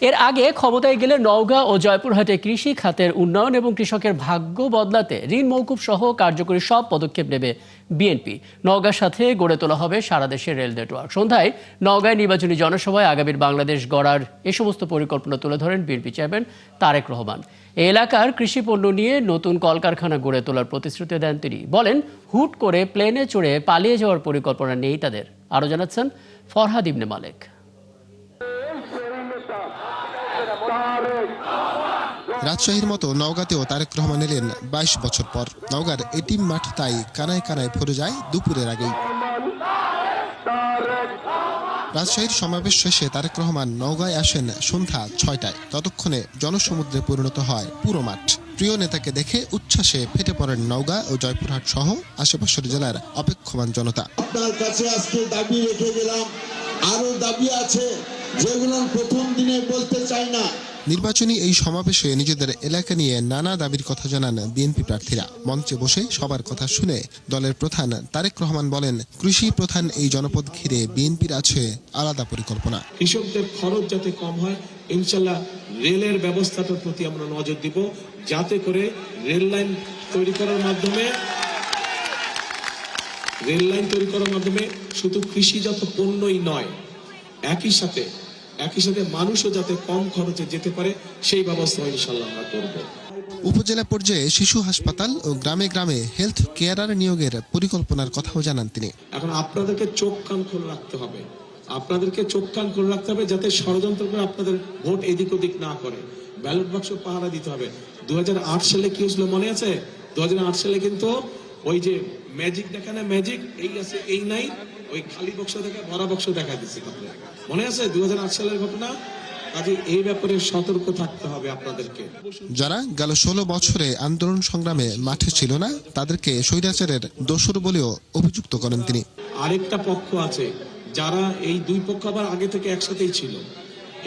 এর আগে ক্ষমতায় গেলে নওগাঁ ও জয়পুরহাটে কৃষি খাতের উন্নয়ন এবং কৃষকের ভাগ্য বদলাতে ঋণ মওকুফ সহ কার্যকরী সব পদক্ষেপ নেবে বিএনপি। নওগাঁর সাথে গড়ে তোলা হবে সারা দেশের রেল নেটওয়ার্ক। সন্ধ্যায় নওগাঁয় নির্বাচনী জনসভায় আগামীর বাংলাদেশ গড়ার এ সমস্ত পরিকল্পনা তুলে ধরেন বিএনপি চেয়ারম্যান তারেক রহমান। এই এলাকার কৃষি পণ্য নিয়ে নতুন কলকারখানা গড়ে তোলার প্রতিশ্রুতি দেন তিনি। বলেন, হুট করে প্লেনে চড়ে পালিয়ে যাওয়ার পরিকল্পনা নেই তাদের। আরও জানাচ্ছেন ফরহাদ ইবনে মালেক। রাজশাহীর মতো নওগাঁতেও তারেক রহমান এলেন ২২ বছর পর। নওগাঁর এটিএম মাঠ তাই কানায় কানায় ভরে যায় দুপুরের আগেই। রাজশাহীর সমাবেশ শেষে তারেক রহমান নওগাঁয় আসেন সন্ধ্যা ৬টায়। ততক্ষণে জনসমুদ্রে পরিণত হয় পুরো মাঠ। প্রিয় নেতাকে দেখে উচ্ছ্বাসে ফেটে পড়েন নওগাঁ ও জয়পুরহাট সহ আশেপাশের জেলার অপেক্ষমান জনতা। আপনার কাছে আজকে দাবি রেখে গেলাম, আরো দাবি আছে যেগুলো প্রথম দিনে বলতে চাই না। নির্বাচনী এই সমাবেশে নিজেদের এলাকা নিয়ে নানা দাবির কথা জানান বিএনপি প্রার্থীরা। মঞ্চে বসে সবার কথা শুনে দলের প্রধান তারেক রহমান বলেন, কৃষি প্রধান এই জনপদ ঘিরে বিএনপির আছে আলাদা পরিকল্পনা। কৃষকদের খরচ যাতে কম হয়, ইনশাল্লাহ রেলের ব্যবস্থাটার প্রতি আমরা নজর দিব, যাতে করে রেল লাইন তৈরি করার মাধ্যমে শুধু কৃষিজাত পণ্যই নয়, একই সাথে মানুষও যাতে কম খরচে যেতে পারে সেই ব্যবস্থা ইনশাল্লাহ আমরা করব। উপজেলা পর্যায়ে শিশু হাসপাতাল ও গ্রামে গ্রামে হেলথ কেয়ারার নিয়োগের পরিকল্পনার কথাও জানান তিনি। এখন আপনাদেরকে চোখ কান খোলা রাখতে হবে, যাতে ষড়যন্ত্র করে আপনাদের ভোট এদিক ওদিক না করে। ব্যালট বাক্স পাহারা দিতে হবে। 2008 সালে কি হয়েছিল মনে আছে? 2008 সালে কিন্তু ওই যে ম্যাজিক দেখা না, ম্যাজিক এই আছে এই নাই, ওই খালি বক্স দেখা ভরা বক্স দেখা দিচ্ছে, মনে আছে 2008 সালের ঘটনা? কাজে এই ব্যাপারে সতর্ক থাকতে হবে আপনাদেরকে। যারা গেল 16 বছরে আন্দোলন সংগ্রামে মাঠে ছিল না, তাদেরকে স্বৈরাচারের দোসর বলেও অভিযুক্ত করেন তিনি। আরেকটা পক্ষ আছে যারা এই দুই পক্ষ আবার আগে থেকে একসাথেই ছিল।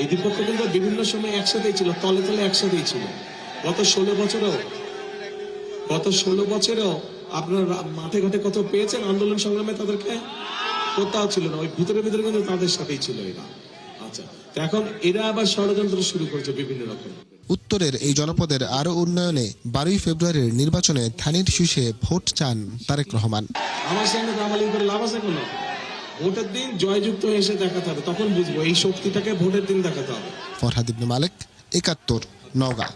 এই দুই পক্ষ কিন্তু বিভিন্ন সময় একসাথেই ছিল, তলে তলে একসাথেই ছিল। গত 16 বছরেও আপনার মাঠে ঘাটে কত পেয়েছেন আন্দোলন সংগ্রামে, তাদেরকে কোথাও ছিল না, ওই ভিতরে কিন্তু তাদের সাথেই ছিল এরা। আচ্ছা, এখন এরা আবার ষড়যন্ত্র শুরু করেছে বিভিন্ন রকম। উত্তরের এই জনপদের আরো উন্নয়নে 12 ফেব্রুয়ারির নির্বাচনে ধানের শীষে ভোট চান তারেক রহমান। আমার সঙ্গে দামালি করে লাভ আছে কোনো? ভোটের দিন জয়যুক্ত এসে দেখাতে হবে, তখন বুঝবো এই শক্তিটাকে ভোটের দিন দেখাতে হবে। ফরহাদ ইবনে মালেক, ৭১, নওগাঁ।